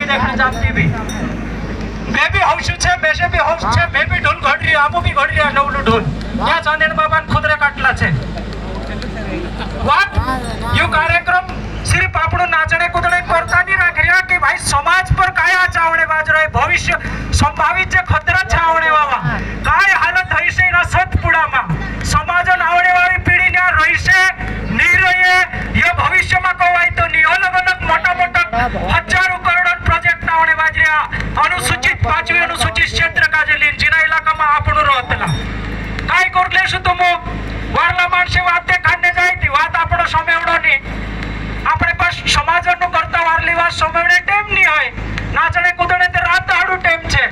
देखने जाती भी बेबी हौश छे बेसे भी हौश छे बेबी ढोल घोड़ी आमू भी घोड़ी नवलू ढोल या चांदेन बाबा खुदरे काटला छे व्हाट यू कार्यक्रम सिर्फ આપણો નાચણે કૂદણે કરતા નહીં રાખ્યા કે ભાઈ સમાજ પર કયા ચાવણે બાજરો ભવિષ્ય સંભાવિત જે ખતરા છાવણે વાવા काय હાલત હઈશે એના સતપુડામાં સમાજ આવણે વાળી પેઢી ને રહીશે ની રહીએ એ ભવિષ્યમાં કોવાય તો ની અલગ અલગ મોટા મોટા હજારો કરોડો પ્રોજેક્ટ આવણે બાજર્યા અનુસૂચિત પાંચમી અનુસૂચિત ક્ષેત્ર કાજે લીન જીના ઇલાકામાં આપણું રહતલા काय करले શું તો વારલા માણસે વાતે કાઢને જાય તી વાત આપણો સમેવડો ની આપણે બસ સમાજનો કરતા વારલી વાત સમેવડે ટેમ ની હોય નાચણે કૂદણે તે રાત દાડું ટેમ છે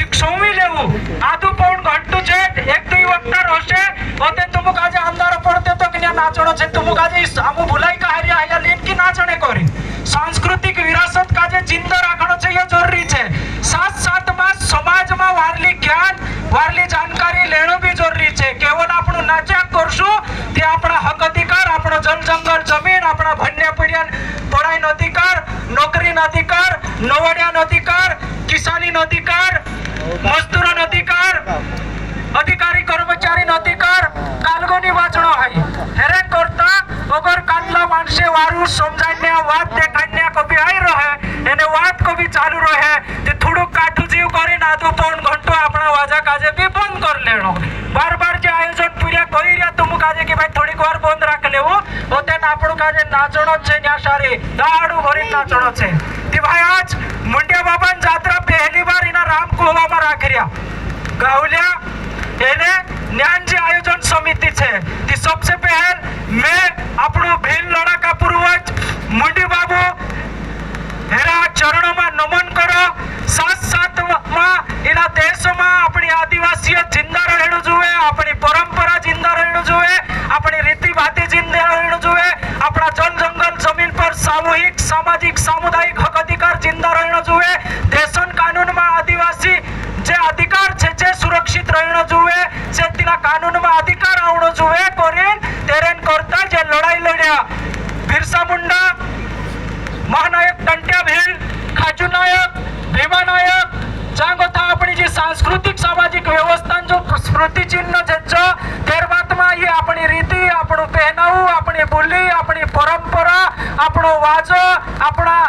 એક સોમી લેવું આધું પૌણ ઘંટું છે એક ଦୁଇ વખત રોશે ઓતે તુમુક આજે અંધાર પડતે તો કે નાચણો છે તુમુક આજે આમુ ભૂલાઈ કા હરિયા હરિયા લીન की નાચણે કરી सांस्कृतिक विरासत काजे जिंदा राखणो છે એ જરૂરી છે साथ साथ માં સમાજમાં વારલી જ્ઞાન વારલી જાણકારી લેણો બી જરૂરી છે કેવલ આપણું નાચ્યા કરશું તે આપણા હક અધિકાર આપણો જલ જંગલ જમીન આપણા ભણ્યા પીડ્યા પઢાઈનો અધિકાર નોકરીનો અધિકાર નવડિયાનો અધિકાર કિસાનીનો અધિકાર મજદૂરોનો અધિકાર अधिकारी कर्मचारी अधिकार कालगोनी वाचणो है हेरे करता अगर काटला माणसे वारू समजायने वात देखाडने कभी आई रहे एने वात कभी चालू रहे ते थोडो काठू जीव करी आधो पौन घंटो आपणा वाजा काजे बी बंद कर लेणो बार बार जे आयोजन पूरा करी रिया तुम काजे कि भाई थोड़ी वार बंद राख लेवो ओते आपणो काजे नाचणो छे न्या सारी दाडू भरी नाचणो छे ती भाई आज मुंडिया बाबान जात्रा पहली बार इना राम कोवामा राखी रिया गावल्या એને જ્ઞાનજી આયોજન સમિતિ છે તે सबसे पहल मैं આપણો ભીલ લડાકા પૂર્વજ મુંડી બાબુ હેરા ચરણોમાં નમન કરો સાથ સાથમાં એના દેશમાં આપણી આદિવાસીઓ જિંદા રહેણું જોઈએ આપણી પરંપરા જિંદા રહેણું જોઈએ આપણી રીતિ ભાતી જિંદા રહેણું જોઈએ આપણા જન જંગલ જમીન પર સામૂહિક સામાજિક સામુદાયિક હક અધિકાર જિંદા રહેણું જોઈએ દેશન કાનૂનમાં આદિવાસી જે અધિકાર છે જે સુરક્ષિત રહેણો જોઈએ જે તેના કાનૂનમાં અધિકાર આવણો જોઈએ કોરીન તેરેન કરતા જે લડાઈ લડ્યા બિરસા મુંડા મહાનાયક ટંટ્યા ભીલ ખાચુ નાયક ભીમા નાયક જાંગોથા આપણી જે સાંસ્કૃતિક સામાજિક વ્યવસ્થા જો સ્મૃતિ ચિહ્ન છે જો ત્યારબાદમાં એ આપણી રીતિ આપણું પહેનાવું આપણી બોલી આપણી પરંપરા આપણો વાજો આપણા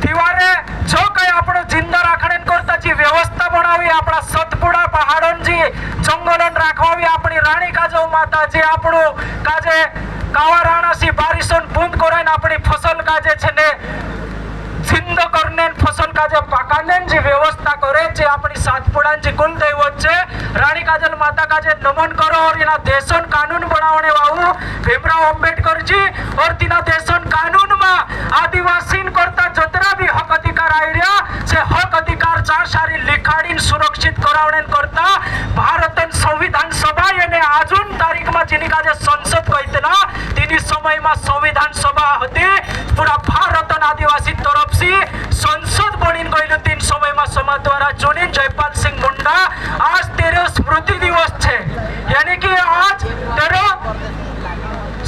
દિવારે જો કઈ આપણો જિંદા રાખણ કરતા જે વ્યવસ્થા બનાવી આપણા સતપુડા પહાડોની જંગલોન રાખવાવી આપણી રાણી કાજો માતા જે આપણું કાજે કાવા રાણાસી બારીસોન બૂંદ કોરાઈને આપણી फसल કાજે છે ને जिंदा करने फसल काजे पाकाने जी व्यवस्था करे जे अपनी सातपुड़ांची कुल दैवत छे रानी काजल माता काजे नमन करो और इना देशन कानून बनावणे वाळू भीमराव अंबेडकर जी और तिना देशन कानून में आदिवासी करता जतरा भी हक अधिकार आयर्या से हक अधिकार चा सारी लिखाडीन सुरक्षित करावणे करता भारतन संविधान सभा याने आजून तारीख में जेनी काजे संसद कहितला तेनी समय में संविधान सभा हती पूरा भारतन आदिवासी तरफ संसद बनी गई तीन समय में समाज द्वारा चुनी जयपाल सिंह मुंडा आज तेरे स्मृति दिवस है यानी कि आज तेरे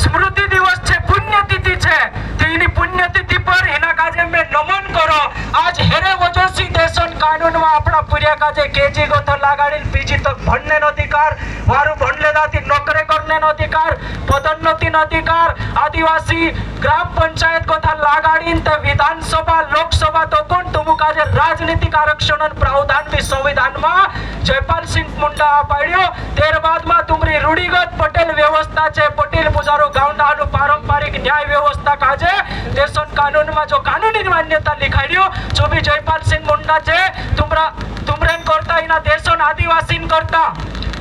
स्मृति दिवस है पुण्यतिथि है तो पुण्यतिथि पर हिना काजे में नमन करो आज हेरे वजह से देशन कानून में अपना पूरा काजे केजी गोथर लगाड़ी बीजी तक भणने अधिकार वारू भणले दाती नौकरी करने अधिकार पदोन्नति अधिकार आदिवासी ग्राम पंचायत गोथा लगाड़ी ते विधानसभा लोकसभा तो कोण तुमु काजे राजनीतिक आरक्षण प्रावधान भी संविधान में जयपाल सिंह मुंडा पाड्यो तेर बाद में तुमरी रूढ़िगत पटेल व्यवस्था छे पटेल पुजारो गावडानु पारंपरिक न्याय व्यवस्था काजे देशन कानून में जो कानूनी मान्यता लिखाड्यो जो भी जयपाल सिंह मुंडा छे तुमरेन करता इना देशन आदिवासी करता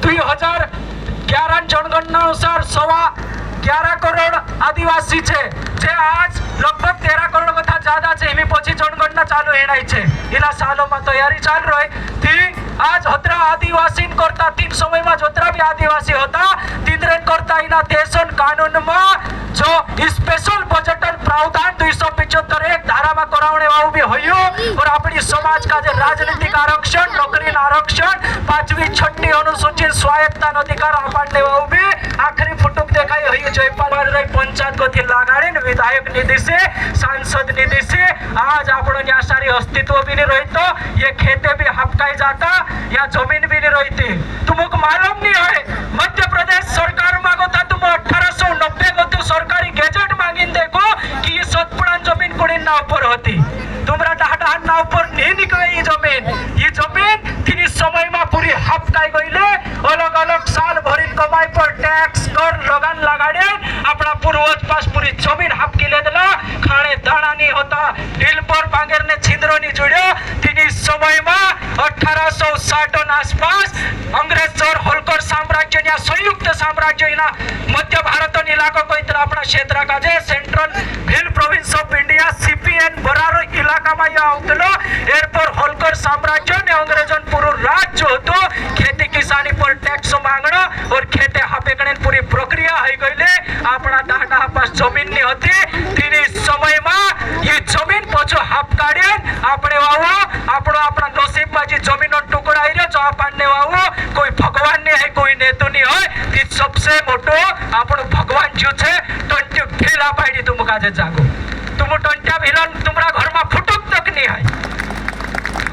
2011 जनगणना अनुसार 11 करोड़ आदिवासी छे जे आज लगभग 13 करोड़ करता ज्यादा छे एमी પછી जनगणना चालू हेणाई छे एना सालों में तैयारी चाल रही थी आज हतरा आदिवासी करता तीन समय में जोतरा भी आदिवासी होता तीन करता इना देशन कानून में जो स्पेशल बजट प्रावधान 275 एक धारा में करावणे वाळू भी होयो और अपनी समाज का जो राजनीतिक आरक्षण नौकरी आरक्षण 5वी 6ठी अनुसूचित स्वायत्ता अधिकार आपने वाळू भी आखरी फुटुक देखाई हुई जयपाल पंचायत को थी लगाड़े विधायक निधि से सांसद निधि से आज आपण यहाँ सारी अस्तित्व भी नहीं रही तो ये खेते भी हपकाई जाता या जमीन भी नहीं रहती। तुमको मालूम नहीं है मध्य प्रदेश सरकार मांगो था तुम 1890 को तो सरकारी गैजेट मांगिन देखो कि ये सतपुड़ा जमीन कुड़ी नाव पर होती तुमरा डहाडा नाव पर नहीं निकले ये जमीन तीन समय में पूरी हपकाई गईले अलग अलग साल भरी कमाई पर टैक्स कर लगान लगाड़े अपना पूर्वज पास पूरी जमीन हपकी ले दिला खाने दाना नहीं होता दिल पर बांगेर ने छिंद्रो नहीं जुड़ो तीन समय में 1860 आसपास अंग्रेज और होलकर साम्राज्य या संयुक्त साम्राज्य मध्य भारत इलाका को इतना अपना क्षेत्र का जे central hill province of India CP and Berar इलाका में यह आवतलो एरपर होलकर साम्राज्य ने अंग्रेजों पूरा राज्य होतो खेती किसानी पर टैक्स मांगना और खेते हापेकणे पूरी प्रक्रिया है गईले अपना डाटा पास जमीन नहीं होती तीन समय में ये जमीन पछो हाप काढे आपणे वावो आपणो अपना नसीब में जे जमीन टुकड़ा है जो आपने वावो कोई भगवान नहीं है कोई नेतु नहीं है ती सबसे मोटो आपणो भगवान जो छे टंट्या भेला पाडी तुम काजे जागो तुम टंट्या भेलन तुमरा घर में फुटुक तक नहीं है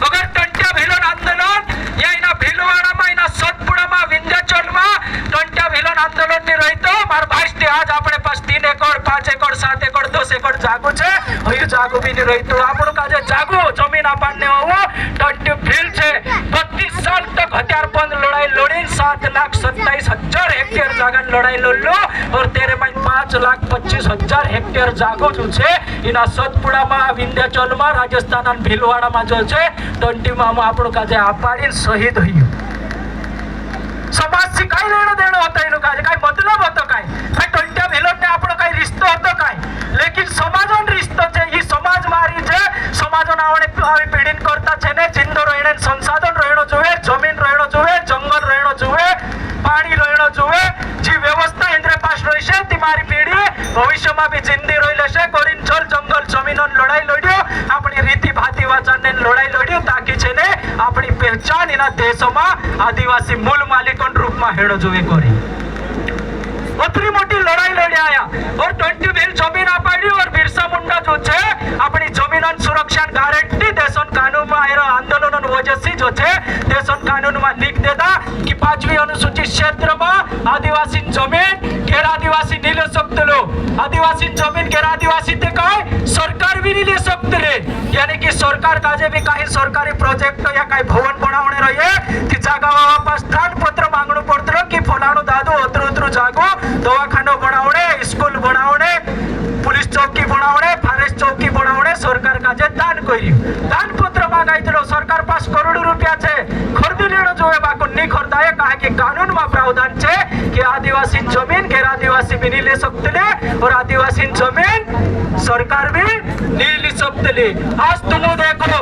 अगर टंट्या भेलन आंदोलन या इना भीलवाड़ा में इना सतपुड़ा में विंध्याचल में टंट्या भेलन आंदोलन नहीं रही तो मार भाई ते आज अपने पास 3 एकड़ 5 एकड़ 7 एकड़ 10 एकड़ जागो छे हयु जागो भी नहीं रही तो आपण काजे जागो जमीन आपने होवो टंट्या भेल छे 32 साल तक हथियारबंद लड़ाई लड़ी 7,27,000 हेक्टेयर जागा लड़ाई लड़लो और तेरे में 5,25,000 हेक्टेयर जागो जो छे इना सतपुड़ा में विंध्याचल में राजस्थान और भीलवाड़ा में जो छे 20 में आपण काजे आपाड़ी शहीद हुई समाज से काय लेणं देणं होतं इनो काय काय मतलब होतं काय काय टंट्या भेलोने आपण काय रिश्तो होतं काय लेकिन समाजोन रिश्तो छे ई समाज मारी छे समाजोन आवणे पीड़ित करता छे ने जिंदो रहीने संसाधन रहेणो जोवे जमीन रहेणो जोवे जंगल रहेणो जोवे पानी रहेणो जोवे जी व्यवस्था इंद्र पास रही छे ती मारी पीढ़ी भविष्य में भी जिंदी रही लेशे कोरीन जल जंगल जमीनोन लड़ाई लड्यो अपनी रीति भाती वाचाने लड़ाई लड्यो ताकि छे ने अपनी पहचान इना देशों में आदिवासी मूल मालिकों रूप में हेड़ो जोवे करी उतरी मोटी लड़ाई लड़ी आया और 20 भेल जमीन आपाड़ी और बिरसा मुंडा जो छे अपनी जमीनों सुरक्षा गारंटी देशन कानून में आयो आंदोलन वजह से जो छे देशन कानून में लिख देता कि 5वीं अनुसूचित क्षेत्र में आदिवासी जमीन गैर आदिवासी नहीं ले सकते लो आदिवासी जमीन गैर आदिवासी ते काय सरकार भी नहीं ले सकते ले यानी कि सरकार काजे भी काही सरकारी प्रोजेक्ट या काही भवन बनावणे रहे ती जागा वापस स्थान पत्र मागणं पडतं की फलाणो दादो उतरू जागो दवाखाना बनावणे स्कूल बनावणे पुलिस चौकी बनावणे फॉरेस्ट चौकी बनावणे सरकार काजे दान करी दान पत्र मागायतलो सरकार पास करोड़ों रुपया छे खरीदी लेणो जोवे बाको नहीं खरीदाय काहे कि कानून में प्रावधान छे कि आदिवासी जमीन गैर आदिवासी भी नहीं ले सकते ले और आदिवासी जमीन सरकार भी नहीं ले सकते ले आज तुम देखो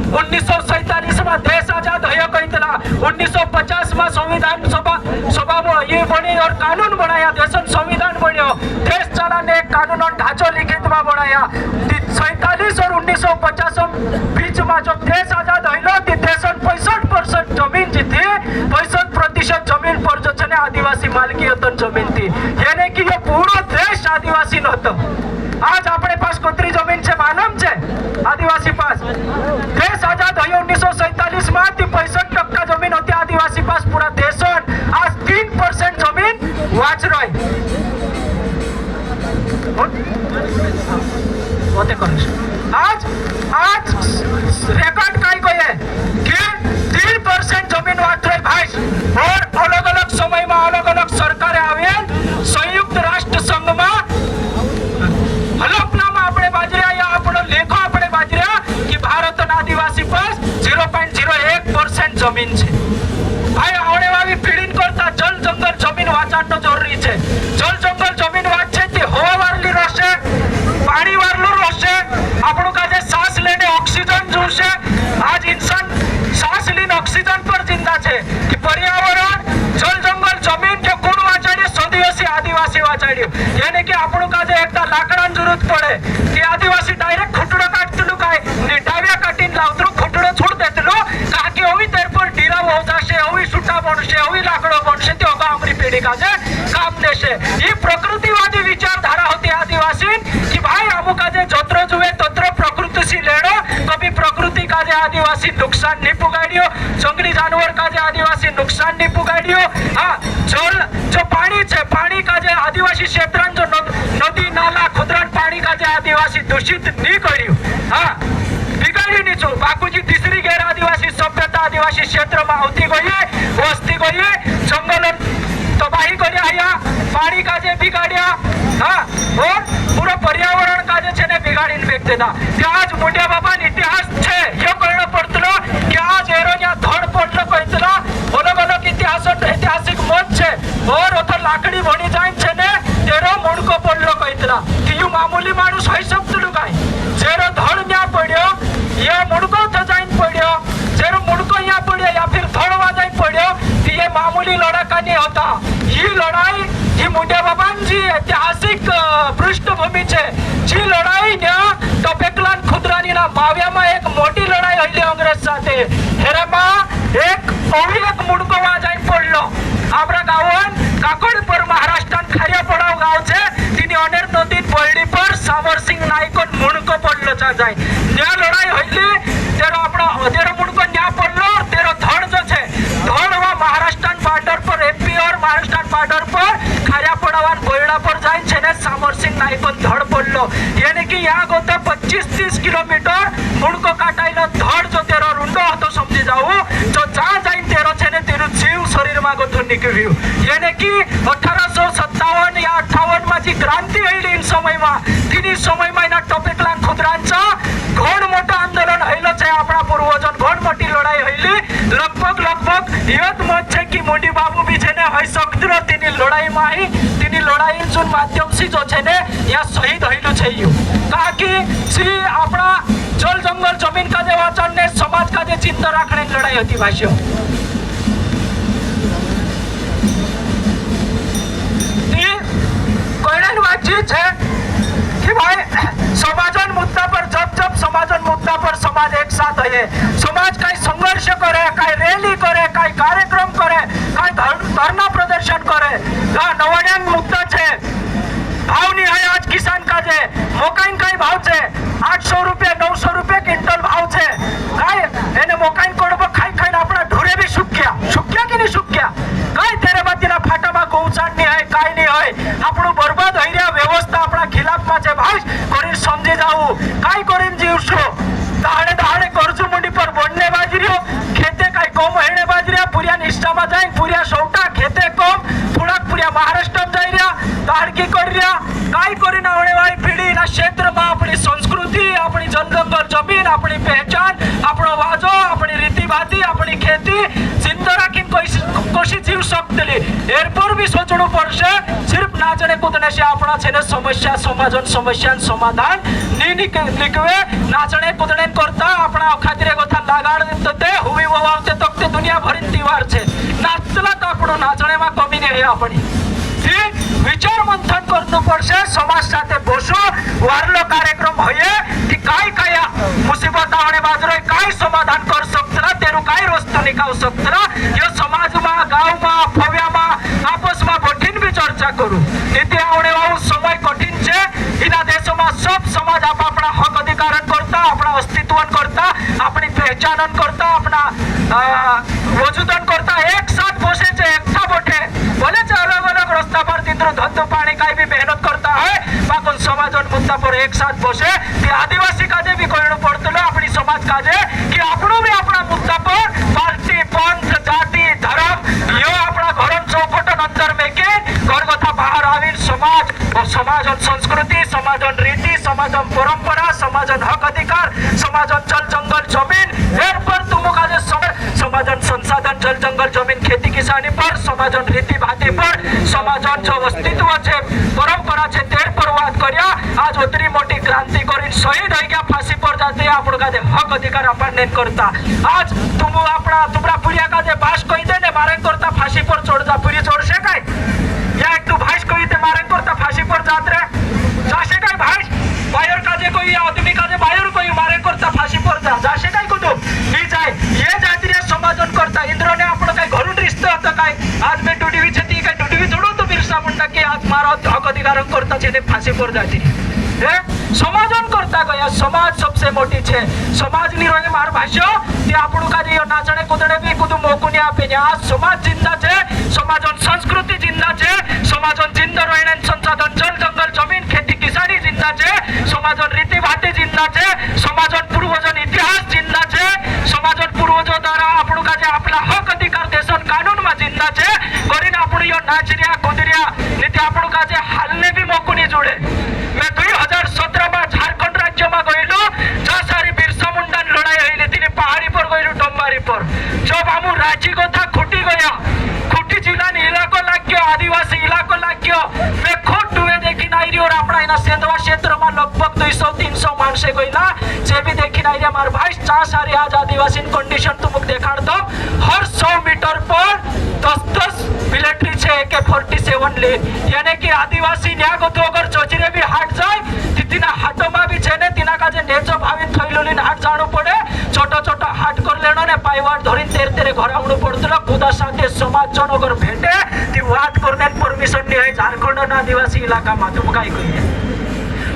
1947 में देश आजाद हो कहतला 1950 में संविधान सभा में ये बनी और कानून बनाया देश संविधान बनो देश चलाने एक कानून और ढांचो लिखित में बनाया 47 और 1950 बीच में जब देश आजाद हो देश 65% जमीन जी थी 65% जमीन पर जो है आदिवासी मालकी जमीन थी यानी कि ये पूरा देश आदिवासी नतो आज अपने पास कोतरी जमीन से मालूम है आदिवासी पास देश आजाद हो 1947 में 65% जमीन होती आदिवासी पास पूरा देश आज 3% जमीन वाच रही आज आज रिकॉर्ड काय को है कि 3% जमीन वाच रही भाई और अलग अलग समय में अलग अलग सरकार आवे संयुक्त राष्ट्र संघ में हलफनामा अपने बाजरिया या अपनो लेखो अपने बाजरिया कि भारत आदिवासी पास 0.01% जमीन छे भाई आवणे वाली पीढ़ी करता जल जंगल जमीन वाचानो जरूरी छे जल जंगल जमीन वाचे ते हवा वारली रहशे पानी वारलू रहशे आपणो काजे सांस लेने ऑक्सीजन जोशे आज इंसान सांस लेने ऑक्सीजन पर जिंदा छे कि पर्यावरण जल जंगल जमीन के कोण वाचाड्यो सदियोसी आदिवासी वाचाड्यो यानी कि आपणो काजे एकदा लाकडान जरूरत पड़े कि आदिवासी डायरेक्ट खुटडो काटतलो काय ने डाव्या काटीन लावतलो खुटडो छोड देतलो का कि ओवी तेर पर डीरा हो जाशे ओवी सुटा बनशे ओवी लाकडो बनशे ते ओगा आमरी पेढी प्रकृती काजे काम देशे ही प्रकृतीवादी विचारधारा होती आदिवासी की भाई अमुकाजे जत्र जुवे तत्र प्रकृतीशी लेणो कभी प्रकृति काजे आदिवासी नुकसान नहीं पुगाड़ियो जंगली जानवर काजे आदिवासी नुकसान नहीं पुगाड़ियो हाँ जल जो पानी छे पानी काजे आदिवासी क्षेत्रान जो नदी नाला खुदरान पानी काजे आदिवासी दूषित नहीं कर्યું हाँ बिगाड़ी नहीं छो बाकुजी तीसरी गैर आदिवासी सभ्यता आदिवासी क्षेत्र में आवती गई वस्ती गई जंगल तबाही कर पानी काजे बिगाड़िया हाँ और पूरा पर्यावरण काजे छे ने बिगाड़ी फेंक देता आज मोटिया बाबा इतिहास छे यो कळणं पडतलो की आज एरोन्या धड पडलं कळतला अलग अलग इतिहास ऐतिहासिक मत छे और ओथो लाकडी भणी जाईन छे ने तेरो मुंडको पडलो कळतला की यू मामूली माणूस होई शकतलो काय जेरो धड न्या पड्यो या मुंडको थ जाईन पड्यो जेरो मुंडको या पड्यो या फिर धड वाजाई पड्यो ती ये मामूली लढाका नहीं होता ही लढाई ही मोठ्या बाबांची ऐतिहासिक पृष्ठभूमी छे जी लढाई न्या टोपेकलान खुदरानीना माव्यामा एक मोटी लढाई हल्ली अंग्रेज साथे हेराમાં एक ओविलक मुंडको वाजाई पडलो आपल्या गावान काकोडपर महाराष्ट्रान खारियापडाव गाव छे तिनी अनेर नदीत पडली पर सामरसिंग नायकोन मुंडको पडलो चा जाय न्या लढाई हल्ली तेरो आपणो तेरो मुंडको न्या पडलो तेरो धड जो छे धड वा महाराष्ट्रान बॉर्डर पर एमपी और महाराष्ट्रान बॉर्डर पर खारियापडावान बोयडा पर जाईन छे ने सामरसिंग नायकोन धड पडलो यानी कि या गोते 25-30 किलोमीटर मुंडको काटायलो धड जो तेरो रुंडो हतो समजी जाऊ जो जा जाईन तेरो छे ने तेरो जीव शरीर मा गोथून निकळ्यो यानी कि 1857 या 58 मा जी क्रांती हयली इन समय मा तिनी समय मा ना टोपेकलान खुदरांचा घोड मोठं आंदोलन हयलो छे आपणा पूर्वजन घोड मोठी लढाई हयली लगभग यत मत छे कि मोटी बाबू भी छे ने हय सकतरो तिनी लढाई मा ही तिनी लढाई जुन माध्यम से जो छे ने या शहीद हयलो छे यू का कि जी आपणा जल जंगल जमीन का जे वाचन ने समाज का जे चिंता राखणे लढाई होती भाष्य ती कोणन वाची छे कि भाई समाजन मुद्दा पर जब समाजन मुद्दा पर समाज एक साथ है समाज काय संघर्ष करे काय रैली करे काय कार्यक्रम करे काय धरना प्रदर्शन करे नवड्यान मुद्दा छे भाव नहीं है आज किसान का जे मोकाइन काय भाव छे 800 रुपये 900 रुपये क्विंटल भाव छे काय एने मोकाइन कोडबो खाई खाई आपणा ढोरे भी सुक्या की नहीं सुक्या काय तेरे बातीना फाटामा गौचाड नहीं है काय नहीं है आपणो बर्बाद हईर्या व्यवस्था आपणा खिलाफ मा छे भाई करी समजी जाऊ काय करीन जीवशो दहाड़े कर्ज मुंडी पर बोलने बाजरियो खेते काय कम हेणे बाजरिया पुरिया निष्ठा मा जाईन पुरिया सौटा खेते कम पुडाक पुरिया महाराष्ट्र जाईरिया दाड़की करिया काय करीन आवणे वाली पिढी ना क्षेत्र मा अपनी संस्कृति अपनी जनजंगल जमीन अपनी पहचान अपनो वाजो अपनी रीतिभाती अपनी खेती जिंदा राखीन कशी जीव शकतली एरपर भी सोचणू पड़शे सिर्फ नाचणे कूदणे से आपणा छेने समस्या समस्या समाधान नी निकवे नाचणे कूदणे करता आपणा खातीर गोथा लागाड देतो ते हुवी ववावते तक ते दुनिया भरीन तिवार छे नाचला तो आपणो नाचणे मा कमी नहीं आपणी विचार मंथन करनु पड़शे समाज साथे बसो वारलो कार्यक्रम होये कि काय काय मुसीबत आवणे बाजरो काय समाधान कर सकतरा तेरू काय रस्तो निकाल सकतरा यो समाज मा गाव मा फव्या मा आपस मा कठिन भी चर्चा करू नीति आवणे वाहू समय कठिन छे इना देश मा सब समाज आप अपना हक अधिकारन करता अपना अस्तित्वन करता अपनी पहचानन करता अपना वजूदन करता एक साथ बसे छे एकठा बैठे बोले छे अलग अलग रस्ता पर तिंद्रो धंधो पानी काय भी मेहनत करता है बाकुन समाजन मुद्दा पर एक साथ बसे ते आदिवासी काजे भी कळणू पडतलो अपनी समाज काजे कि आपणो भी अपना मुद्दा पर पार्टी पंथ जाति धर्म यो अपना घरन चौकटन अंदर में के घर कथा बाहर आविन समाज और समाजन संस्कृति समाजन रीति समाजन परंपरा समाजन हक अधिकार समाजन जल जंगल जमीन एर पर तुम काजे समाजन संसाधन जल जंगल जमीन खेती किसानी पर समाजन रीति भाती पर समाजन जो अस्तित्व छे परंपरा छे तेर पर बात करिया आज उतरी मोटी क्रांति करीन शहीद होई गया फांसी पर जाते आपण काजे हक अधिकार आपण करता आज तुम आपणा तुमरा पुरिया काजे बास कही दे ने मारे करता फांसी पर चढ़ जा पुरी चढ़शे काय या एक तू भाष कही ते मारे करता फांसी पर जात रे जाशे काय भाष बायर काजे कोई आदमी काजे बायर कोई मारे करता फांसी पर जाशे काय कुतू ही जाय ये जातीय समाजन करता इंद्रने आपण काय घरून रिश्ता होता काय आज मी टुडीवी छती काय टुडीवी छे फांसी पर जाती समाजन करता गया समाज सबसे मोटी छे समाज नी रोए मार भाष्य ते आपणु का जे नाचणे कूदणे बी कुदु मोकू ने आपे आ समाज जिंदा छे समाजन संस्कृति जिंदा छे समाजन जिंदा रहणे संसाधन जल जंगल जमीन खेती किसानी जिंदा छे समाजन रीति भाती जिंदा छे समाजन पूर्वजन इतिहास जिंदा छे समाजन पूर्वजो द्वारा आपणु का जे आपला हक अधिकार देशन कानून में जिंदा छे करीने आपणु यो नाचरिया कूदरिया नीति आपणु का जे हालने बी मोकू ने जोड़े मैं 2017 में झारखंड राज्य में गयेलो जहाँ सारी बिरसा मुंडा लड़ाई हईली तिने पहाड़ी पर गयेलो डोंबारी पर जब आमु रांची कथा खूटी गया खूटी जिला इलाको लाग्यो आदिवासी इलाको लाग्यो मैं खुद डुए देखी नाई रही और अपना इना सेंधवा क्षेत्र में लगभग 200-300 मानसे गईला जे भी देखी नाई रही मार भाई जहाँ सारी आज आदिवासी कंडीशन तुमको देखाड़ दो हर 100 मीटर पर 10-10 मिलिट्री छे AK-47 ले यानी कि आदिवासी न्या गतो अगर जोजीरे भी हाट जाए तिना हाटो में भी छे ने तिना का जे नेचो भावी थईलोलीन हाट जाणो पड़े छोटो छोटो हाट कर लेनो ने पायवाट धरीन तेरे तेरे घर आवणो पड़तो खुदा साथे समाज जन अगर भेटे ती वात करने परमिशन नहीं है झारखंड ना आदिवासी इलाका में तुम काय कहिए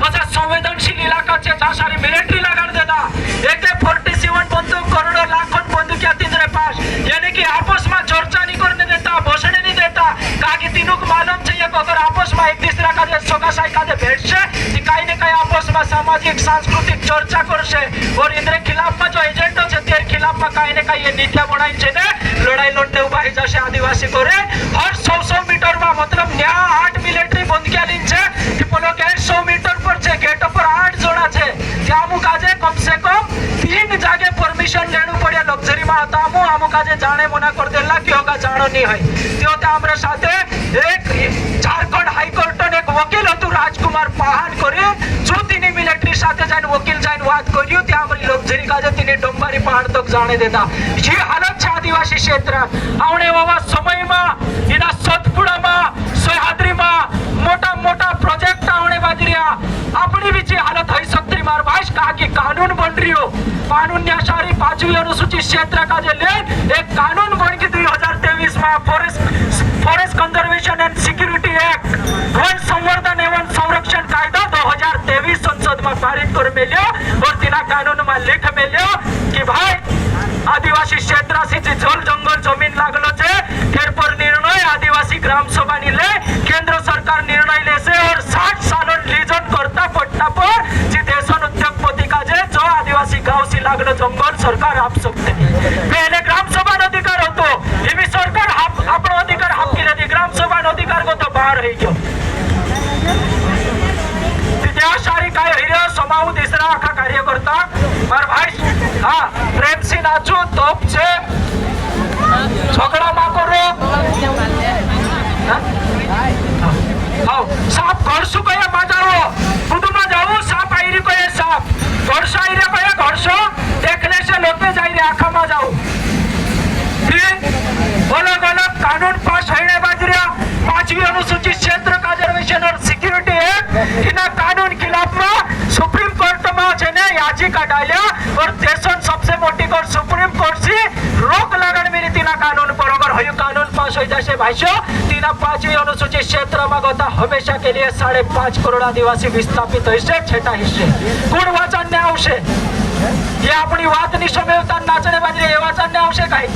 अच्छा संवेदनशील इलाका छे जहाँ सारी मिलिट्री लगाड़ देता AK-47 बंदूक करोड़ों लाखों बंदूकिया तिंद्रे पास यानी कि आपस में चर्चा नहीं करने देता भाषण नहीं देता कहा कि तीनों को मालूम चाहिए कि अगर आपस में एक दूसरा का जे सोगासाई का जे भेट से ती काई ने काई आपस में सामाजिक सांस्कृतिक चर्चा करसे और इनरे खिलाफ में जो एजेंटो छे तेर खिलाफ में काई ने काई ये नीतियां बनाई छे ने लड़ाई लड़ने उभा ही जैसे आदिवासी करे हर 100 मीटर में मतलब न्या 8 मिलिट्री बंदूकिया लीन छे कि बोलो के 100 मीटर पर छे गेट पर 8 जोड़ा छे त्यामु काजे कम से कम 3 जागे परमिशन लेणु पड़े लग्जरी में आता आमु काजे जाने मना कर देला कि होगा जानो नहीं है त्यो ते हमरे साथे एक झारखंड हाईकोर्ट ने एक वकील हतु राजकुमार पहान करे जो तिनी मिलिट्री साथे जाइन वकील जाइन बात कर्यो ते हमरी लग्जरी काजे तिनी डोंबारी पहाड़ तक जाने देता जे हालत छे आदिवासी क्षेत्र आवणे वावा समय में इना सतपुड़ा में सह्याद्री में मोटा मोटा प्रोजेक्ट आवणे बाजरिया अपनी भी जे हालत हई सकती मार भाई कहा कि कानून बन रही कानून न्यासारी 5वीं अनुसूचित क्षेत्र का जे ले एक कानून बन के 2023 में forest conservation and security act one संवर्धन एवं संरक्षण कायदा 2023 संसद में पारित कर मेल्यो और तिना कानून में लिख मेल्यो कि भाई आदिवासी क्षेत्र से जे जल जंगल जमीन लागलो छे तेर पर निर्णय आदिवासी ग्राम सभा नी ले केंद्र सरकार निर्णय लेसे और 60 सालों लीजन करता पट्टा पर जे देशन उद्योगपति का जे जो आदिवासी गांव से लागलो जंगल सरकार आप सकते पहले ग्राम सभा नो अधिकार होतो एवी सरकार आपनो अधिकार हापकी नदी ग्राम सभा नो अधिकार को तो बाहर रही गयो त्या सारी काय हिरो समाव दिसरा आखा कार्यकर्ता मार भाई हां प्रेम से नाचो तोप छे झगड़ा मा करो हां साप घरसु कया बाजारो कुदुमा जाऊ साप आईरी कया साप घरसु आईरे कया घरसु देखले से लोटे जाईरे आखा मा जाऊ अलग अलग कानून पास होने बाजरिया 5वीं अनुसूचित क्षेत्र कंजर्वेशन और सिक्योरिटी एक्ट इना कानून खिलाफ में सुप्रीम कोर्ट में जेने याचिका डालिया और देशन सबसे मोटी कोर्ट सुप्रीम कोर्ट से रोक लगन मेरी तीना कानून पर अगर हयो कानून पास हो जाए भाइयों तीना 5वीं अनुसूचित क्षेत्र में गता हमेशा के लिए 5.5 करोड़ आदिवासी विस्थापित होइसे छेटा हिस्से गुण वाचन ने आवशे ये अपनी बात नि समेवता नाचणे बाजरे ए वाचन ने आवशे काय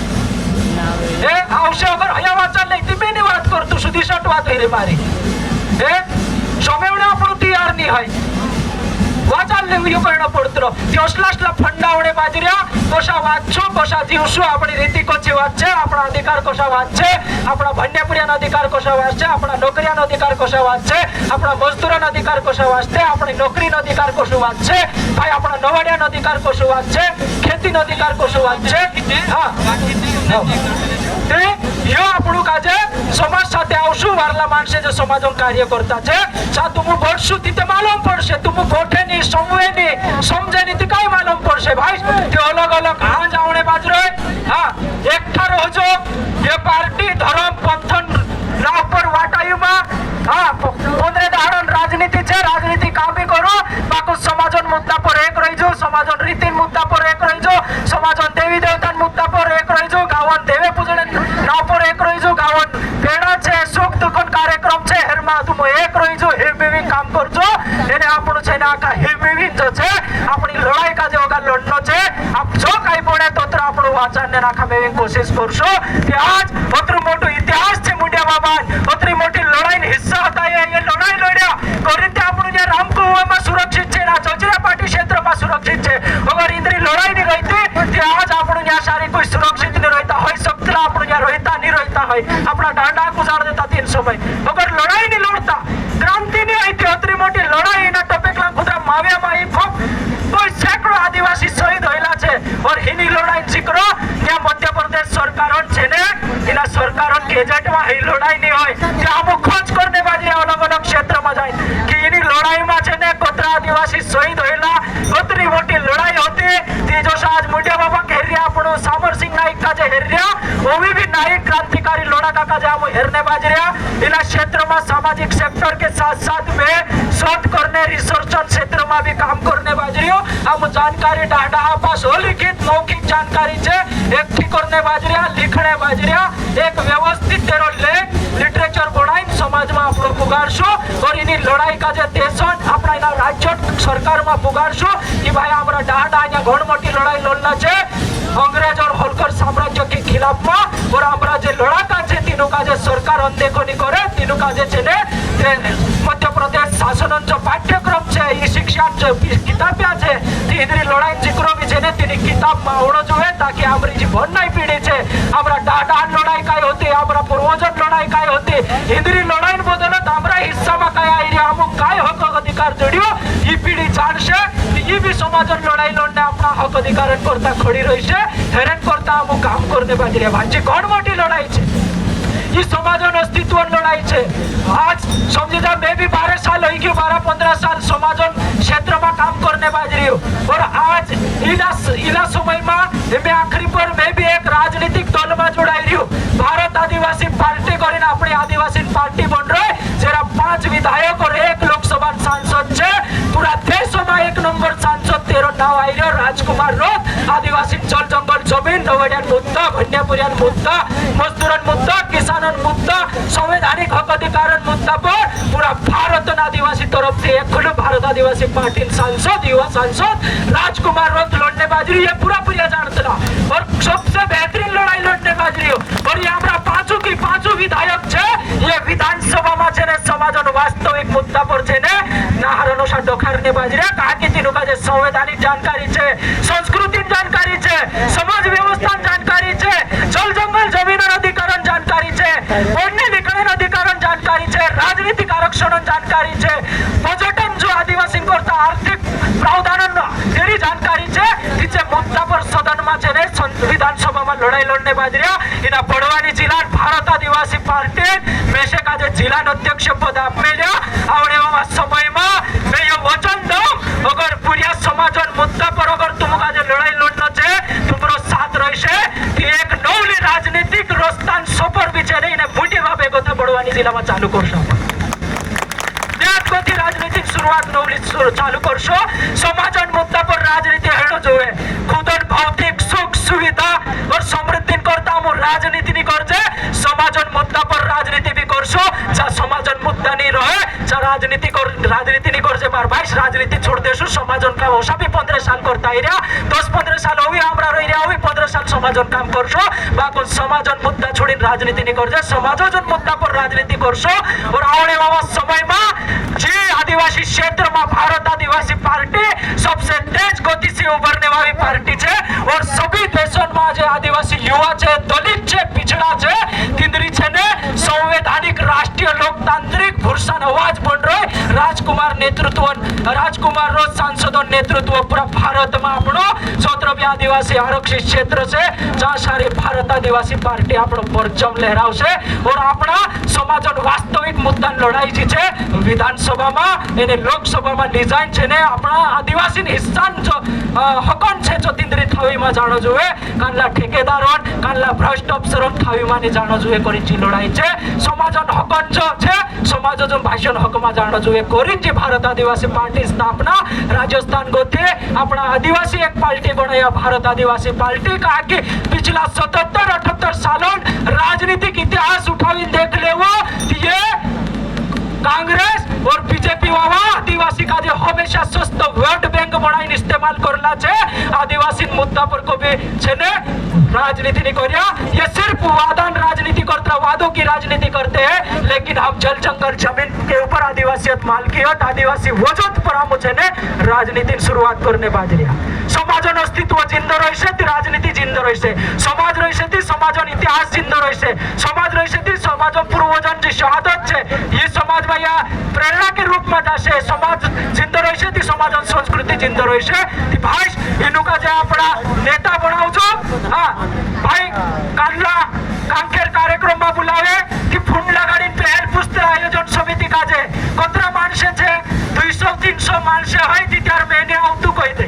ए आवशे अगर हया वाचन नहीं ती बेनी बात कर तू सुधी शट बात रे मारी ए समेवणे आपण तयार नहीं है वाचन लेवयो करणं पडतो त्यसलासला फंडावणे बाजरिया कशा वाचछो कशा जीवशो आपणी रीति कशी वाचछे आपणा अधिकार कशा वाचछे आपणा भन्यापुर्याना अधिकार कशा वाचछे आपणा नोकरीयाना अधिकार कशा वाचछे आपणा मजदूराना अधिकार कशा वाचते आपणी नोकरीनो अधिकार कसो वाचछे भाई आपणा नवाड्यानो अधिकार कसो वाचछे खेतीनो अधिकार कसो वाचछे हां ते यो આપણું કાજે સમાજ સાથે આવશું વારલા માણસે જે સમાજનું કાર્ય કરતા છે જા તુમ ભોટશું તીતે માલુમ પડશે તુમ ભોટે ની સમવે ની સમજે ની તી કાઈ માલુમ પડશે ભાઈ તે અલગ અલગ હા જાવણે બાજરો હા એકઠા રહજો ये पार्टी धर्म पंथन राह पर वाटायुमा हां 15 दाहरण राजनीति छे राजनीति काम भी करो बाको समाजन मुद्दा पर एक रहीजो समाजन रीति मुद्दा पर एक रहीजो समाजन देवी देवतान मुद्दा पर एक रहीजो गावन देवे पूजन नाव पर एक रहीजो गावन पेड़ा छे सुख दुख कार्यक्रम छे हेरमा तुम एक रहीजो हे बेवी काम वाचाने नाखा में कोशिश करशो कि आज अतरू मोटो इतिहास छे मुंडिया बाबा अतरी मोटी लड़ाई हिस्सा होता है ये लड़ाई लड्या कोरिते आपण जे रामकुवा में सुरक्षित छे ना चौचरा पाटी क्षेत्र में सुरक्षित छे अगर इंद्री लड़ाई नहीं रहती ते आज आपण जे सारी कोई सुरक्षित नहीं रहता होय सकला आपण जे रहता नहीं रहता होय अपना डांडा गुजार देता 300 में अगर लड़ाई नहीं लड़ता क्रांति नहीं आई थी अतरी मोटी लड़ाई ना टपेकला खुदा माव्या में कोई सैकड़ों आदिवासी शहीद होइला छे और हिनी लड़ाई जिक्रो त्या मध्य प्रदेश सरकार छे ने इना सरकार गेजेट में ही लड़ाई नहीं होय त्या अमुक खोज करने बाजी अलग अलग क्षेत्र में जाए कि इनी लड़ाई में छे ने कोतरा आदिवासी शहीद होइला कोतरी मोटी लड़ाई होती ती जो आज मुंडिया बाबा हेरिया आपणो सामर सिंह नाईक का जे हेरिया वो भी नाईक क्रांतिकारी लोड़ा काका जे हम हेरने बाजरिया इना क्षेत्र में सामाजिक सेक्टर के साथ साथ में शोध करने रिसर्च क्षेत्र में भी काम करने बाजरियो हम जानकारी डाटा पास हो लिखित मौखिक जानकारी छे एकठी करने बाजरिया लिखने बाजरिया एक व्यवस्थित तेरो लेख लिटरेचर बनाई समाज में आपण पुगारशो और इनी लड़ाई का जे देशन अपना इना राज्य सरकार में पुगारशो कि भाई हमरा डाटा या घण मोटी लड़ाई लड़ना छे अंग्रेज और होलकर साम्राज्य के खिलाफ में और हमरा जे लड़ाका छे तीनों का जे सरकार अनदेखो नहीं करे तीनों का जे छे ने मध्य प्रदेश शासन जो पाठ्यक्रम छे ई शिक्षा जो किताब्या छे ती इधरी लड़ाई जिक्रो भी छे ने तीनी किताब में आवडो जोए ताकि हमरी जी भननाई पीढ़ी छे हमरा डाडा लड़ाई काय होती हमरा पूर्वजन लड़ाई काय होती इधरी लड़ाई बदलत हमरा हिस्सा में काय आई रे अमुक काय हक अधिकार जड्यो ई पीढ़ी जानशे ई भी समाजन लड़ाई लड़ने अपना हक अधिकार करता खड़ी रही छे हेरन करता अमुक काम करने बाजी रे भाई कोण मोटी लड़ाई छे ये समाजन अस्तित्व लड़ाई छे आज समझी जा मैं भी 12 साल हो गयो 12-15 साल समाजन क्षेत्र में काम करने बाजरी और आज इला समय में मैं आखिरी पर मैं भी एक राजनीतिक दल में जोड़ाई रही हूँ भारत आदिवासी पार्टी करीने अपनी आदिवासी पार्टी बन रही जरा 5 विधायक और 1 लोकसभा सांसद छे पूरा देश में 1 नंबर सांसद तेरो नाम आई रह्यो राजकुमार रोत आदिवासी जल जंगल जमीन नवडियान मुद्दा भन्यापुरियान मुद्दा मजदूरन मुद्दा किसानन मुद्दा संवैधानिक हक अधिकारन मुद्दा पर पूरा भारत आदिवासी तरफ से एक भारत आदिवासी पार्टी सांसद युवा सांसद राजकुमार रोत लड़ने बाजरी ये पूरा जानता और सबसे बेहतरीन लड़ाई लड़ने बाजरी और ये हमारा पांचों की पांचों विधायक छे ये विधानसभा में छे ने समाजन वास्तविक मुद्दा पर छे ने नाहरनो सा डोखारने बाजरी कहा कि तीनों का जे संवैधानिक जानकारी छे संस्कृति जानकारी छे समाज व्यवस्था जानकारी छे जल जंगल जमीन अधिकरण जानकारी छे पढ़ने लिखने अधिकरण जानकारी छे राजनीतिक आरक्षण जानकारी छे पर्यटन जो आदिवासी करता आर्थिक प्रावधान तेरी जानकारी छे तीचे मुद्दा पर सदन में छे ने विधानसभा में लड़ाई लड़ने बाजरिया इना बड़वानी जिला भारत आदिवासी पार्टी मेशे का जे जिला अध्यक्ष पद आपमेल्या आवडे एवा समय में मैं ये वचन दूं अगर पूरा समाजन मुद्दा पर अगर तुम का जे लड़ाई लड़ना छे तुमरो साथ रहशे कि एक नवली राजनीतिक रस्तान सफर भी छे ने इने मोटी भावे गोता बड़वानी जिला में चालू करशो त्यागोती राजनीतिक शुरुआत नवली चालू करशो समाजन मुद्दा पर राजनीति हेडो जोए खुदन भौतिक सुख सुविधा और समृद्धि करता हम राजनीति नहीं करजे समाजन मुद्दा पर राजनीति भी करशो जा समाजन मुद्दा नहीं रहे जा राजनीति नहीं करजे मार भाई राजनीति छोड़ देशो समाजन काम होशा भी 15 साल करता ही रहा 10-15 साल होवी हमरा रही रहा होवी 15 साल समाजन काम करशो बाको समाजन मुद्दा छोड़ी राजनीति नहीं करजे समाजन मुद्दा पर राजनीति करशो और आवणे वाला समय में जे आदिवासी क्षेत्र में भारत आदिवासी पार्टी सबसे तेज गति से उभरने वाली पार्टी है और सभी देशों में जो आदिवासी युवा है दलित है पिछड़ा है तिंदरी है ने संवैधानिक राष्ट्रीय लोकतांत्रिक भूषण आवाज बन रहे राजकुमार नेतृत्व राजकुमार रोज सांसदों नेतृत्व पूरा भारत में अपनो 17 आदिवासी आरक्षित क्षेत्र से जहाँ सारी भारत आदिवासी पार्टी अपनो परचम लहराव से और अपना समाजन वास्तविक मुद्दा लड़ाई जी है विधानसभा में एने लोकसभा में डिजाइन छे ने अपना आदिवासी हिस्सा जो हकन छे जो तिंदरी थावी में जानो जुए कानला ठेकेदारोन कानला भ्रष्ट अफसरोन थावी में जानो जुए करी जी लड़ाई छे समाजन हकन जो छे समाज जो भाषण हक में जानो जुए करी जी भारत आदिवासी पार्टी स्थापना राजस्थान गोते अपना आदिवासी एक पार्टी बनाया भारत आदिवासी पार्टी कहा कि पिछला 77-78 सालों राजनीतिक इतिहास उठावी देख ले वो ये कांग्रेस और बीजेपी वाला आदिवासी का जो हमेशा स्वस्थ वोट बैंक बनाई इस्तेमाल करना चाहिए आदिवासी मुद्दा पर को भी छे ने राजनीति नहीं करिया, ये सिर्फ वादन राजनीति करते, वादों की राजनीति करते हैं, लेकिन हम जल जंगल जमीन के ऊपर आदिवासियत मालकीयत आदिवासी वजूद पर हम राजनीति शुरुआत करने बाजरिया समाजन अस्तित्व जिंद रही ती राजनीति जिंद रही समाज रही ती समाजन इतिहास जिंद रही समाज रही ती समाज पूर्वजन जी शहादत है ये समाज में या प्रेरणा के रूप में जाशे समाज जिंद रही ती समाजन संस्कृति जिंद रही ती भाई इनु का जे अपना नेता बनाव छो हाँ भाई कानला कांकेर कार्यक्रम में बुलावे की फूल लगाड़ी पहल पुस्तक आयोजन समिति का जे कतरा माणसे छे 200-300 माणसे होय ती त्यार मेने आवतु कही दे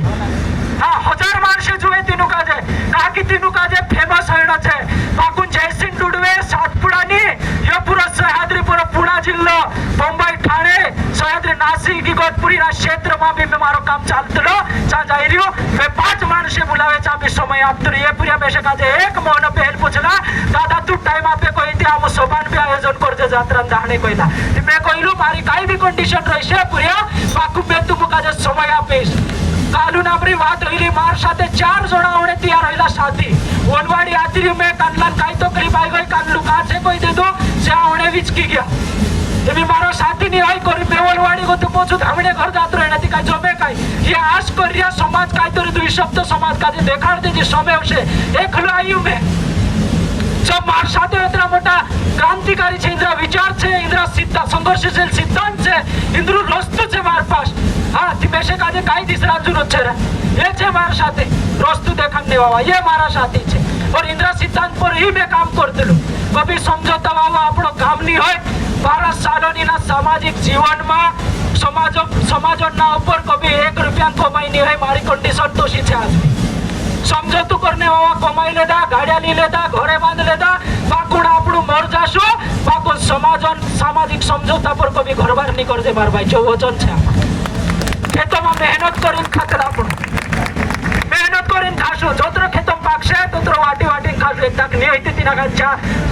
हाँ 1000 माणसे जुए तीनु काजे का की तीनु काजे फेमस होयण छे पाकुन जयसिंग डुडवे सातपुडानी यो पुरो सह्याद्री पुरो पुणा जिल्लो मुंबई ठाणे सह्याद्री नाशिक इगतपुरी ना क्षेत्र में भी मारो काम चालतलो चा जाई रियो मैं 5 माणसे बुलावे चा भी समय आपतो ये पुरिया बेशे काजे एक मोन पहल पूछला दादा तू टाइम आपे कोई ती आम सोबान भी आयोजन करजे जात्रा दाहणे कइला मैं कइलु मारी काई भी कंडीशन रहिसे पुरिया पाकु मैं तुमको काजे समय आपीश कालू नामरी बात होइली मार साथे 4 जणा आवडे तैयार होइला साथी वनवाडी आतिरी में कानला काई तो करी बाई गई कानलू काछे कोई दे दो से आवडे विचकी गया तुम्ही मारो साथी नहीं होई करी मैं वनवाडी को तो पोछू धामणे घर जात रहे नती काय जमे काय ये आश करिया समाज काय तरी 2 शब्द समाज का जे देखाड दे जे समय से एकलो आयु में जब मार साथे इतना मोटा क्रांतिकारी छे इंद्रा विचार छे इंद्रा सिद्धा संघर्षशील सिद्धांत छे इंद्रु रस्तो छे मार पास हाँ ती बेशे काजे काई दिसरा जुनो छे रे ये छे मार साथे रस्तो देखाडने वाला ये मारा साथी छे और इंद्रा सिद्धांत पर ही मैं काम करतेलू कभी समझौता वाला आपणो काम नहीं होय 12 सालोनी ना सामाजिक जीवन में समाजो ना ऊपर कभी 1 रुपया कमाई नहीं है मारी कंडीशन तो सी छे आज समझौतो करने वाला कमाई लेदा गाड़िया ली लेदा घरे बांध लेदा बाकुण आपणु मर जाशो बाकुण समाजन सामाजिक समझौता पर कभी घर बार नहीं करजे मार भाई जो वचन छे खेतों में मेहनत करीन खातर आपण मेहनत करीन खाशो जोत्र खेतों पाकशे तोत्र वाटी वाटी खाशो एक तक नहीं होती तीना का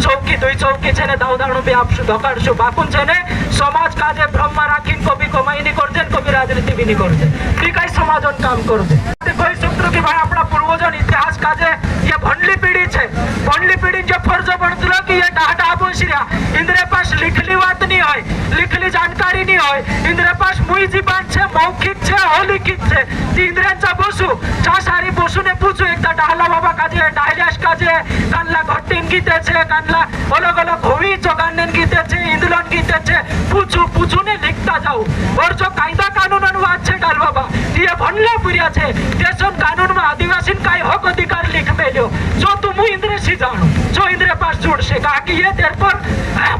चौकी 2 चौकी छे ने दावदाणो बे आपशु धकाडशो बाकुण छे ने समाज काजे ब्रह्म राखीन कभी कमाई नहीं करजे कभी राजनीति भी नहीं करजे ती काई समाजन काम करजे कोई सूत्र की भाई अपना पूर्वजन इतिहास काजे ये भंडली पीढ़ी छे भंडली पीढ़ी जो फर्ज बनतलो कि ये डाडा बोसिया इंद्रे पास लिखली बात नहीं होय लिखली जानकारी नहीं होय इंद्रे पास मुई जीवन छे मौखिक छे अलिखित छे ती इंद्रेंचा बसू चा सारी बसूने पूछू एकदा डाहला बाबा काजे डायल्यास काजे कानला घट्टीन गीते छे कानला अलग अलग होवी चोगानन गीते छे इंदलन गीते छे पूछू ने लिखता जाऊ और जो कायदा कानूनन वात छे डाल बाबा ये भंडला पुरिया छे देशन कानून में आदिवासी काय हक अधिकार लिख मेल्यो जो तुम इंद्र सी जानो जो इंद्र पास जुड़ से कहा कि ये तेरे पर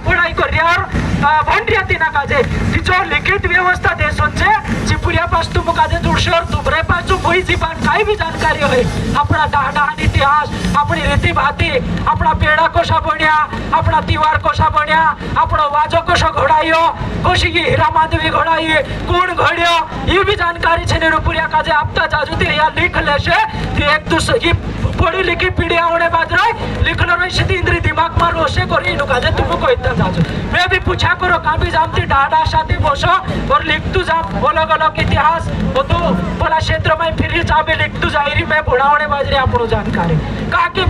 पढ़ाई कर रहा और भंडिया तीना काजे जो लिखित व्यवस्था देशन छे चिपुरिया पास तुम काजे जुड़ से और तुमरे पास जो कोई जीवन काई भी जानकारी होय अपना डाहडान इतिहास अपनी रीति भाती अपना पेड़ा कोशा बन्या अपना तिवार कोशा बन्या अपनो वाजो कोशो घोड़ायो कोशी की हीरा माधवी घोड़ाई कोण घोड़ियो ये भी जानकारी छे ने रुपुरिया काजे आपता जाजू ती या लिख लेशे कि एक दूसरे पढ़ी लिखी पीढ़ी आवडे बाजराय लिखलो रही ती इंद्री दिमाग में रोशे करी इनु काजे तुम को इतना जाजू मैं भी पूछा करो का भी जानती डाडा साथी बसो और लिखतू जा अलग अलग इतिहास तो बोला क्षेत्र में फिर जा भी लिखतू जाईरी मैं बुढ़ावणे बाजरे आपनो जानकारी का कि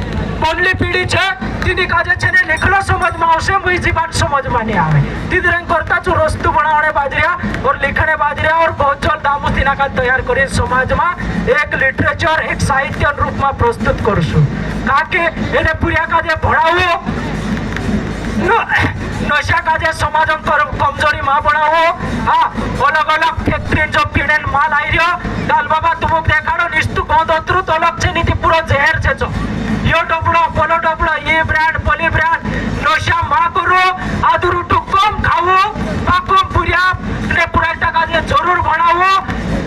बोलली पीढ़ी छे तीनी काजे छे ने लिखलो समझ में आवशे मुई जीवन समझ में नहीं आवे तीन रंग करता छु रस्तु बनावणे बाजरिया और लिखणे बाजरिया और बहुत जल्द दामू तीना का तैयार करी समाज में एक लिटरेचर एक साहित्य रूप में प्रस्तुत करशु काके एने पुरिया काजे भणावो नशा काजे समाजन कमजोरी मा बनावो हाँ अलग अलग फैक्ट्री जो पीड़न माल आई रियो दाल बाबा तुमको देखाड़ो निस्तु गोदोत्रु तो अलग छे नीति पूरा जहर छे जो यो डबलो पोलो डबलो ये ब्रांड पली ब्रांड नशा मा करो आदुरु टू कम खाओ पाको पुरिया ने पुराटा काजे जरूर बनावो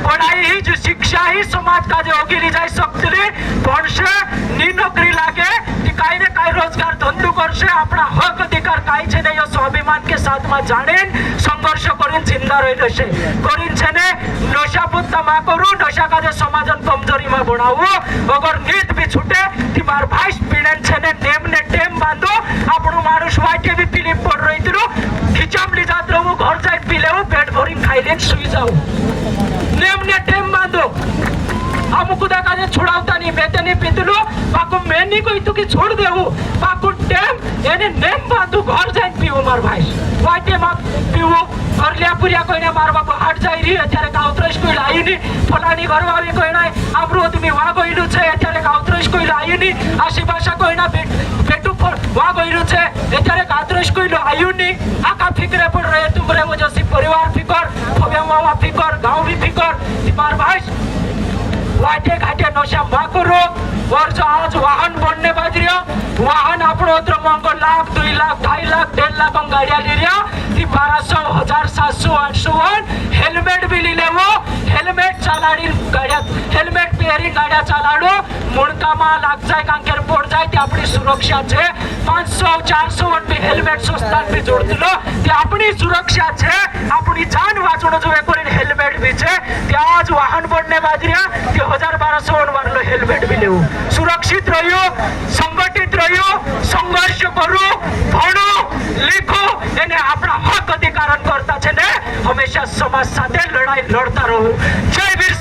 पढ़ाई ही जो शिक्षा ही समाज काजे ओगिली जाय सकतली भणशे नी नौकरी लागे कि काई ने काई रोजगार धंधो करशे अपना हक अधिकार काई छे ने यो स्वाभिमान के साथ में जाणीन संघर्ष करीन जिंदा रही छे करीन छे ने नशा पुत्ता मा करू नशा काजे समाजन कमजोरी में बनावो अगर नीत भी छूटे कि मार भाई पीड़न छे ने टेम बांधो आपनो मानुष वाटे भी फिल्म पड़ रही थी खिचामली जात रहू घर जाए पी लेऊ पेट भरी खाई ले सुई जाऊ नेम ने टेम बांधो हमको देखा छुड़ावता नहीं बेते नहीं पीतलू बाको मेन नहीं कोई तू की छोड़ देऊ पाकुट टेम एने नेम बांधू घर जाइन पीऊ मार भाई वाटे मा पीऊ और लिया पुरिया कोई ने मार बाबू हट जाई री अत्यारे गावत्रस कोई लाई नी फलानी घर वाली कोई ना आबरू तुम्ही वा गइलु छे अत्यारे गावत्रस कोई लाई नी आशी भाषा कोई ना बेटू पर वा गइलु छे अत्यारे गावत्रस कोई आयु नी आका फिक्रे पड़ रहे तुमरे वजह से परिवार फिकर फव्या मावा फिकर गांव भी फिकर मार भाई वाटे घाटे नशा मा करू और जो आज वाहन बनने बाजरिया वाहन आपण क्रमांक 1,00,000 2,00,000 2,50,000 1,50,000 गाड्या लिया ती 1200 1000 700 800 हेल्मेट भी लिले वो हेल्मेट चालाडी गाड्या हेल्मेट पेरी गाड्या चालाडो मुणकामा लाग जाय कांकेर पड जाय ती आपली सुरक्षा छे 500 400 वन भी हेल्मेट सस्तान भी जोडतलो ती आपली सुरक्षा छे आपली जान वाचणो जो करीन हेल्मेट भी छे ती आज वाहन बनने बाजरिया ती 1000-1200 वन वालो हेल्मेट भी लेऊ सुरक्षित रहियो संगठित रहियो संघर्ष करू भणो लिखो એને આપણા હક અધિકારન કરતા છે ને હંમેશા સમાજ સાથે લડાઈ લડતા રહો જય વીર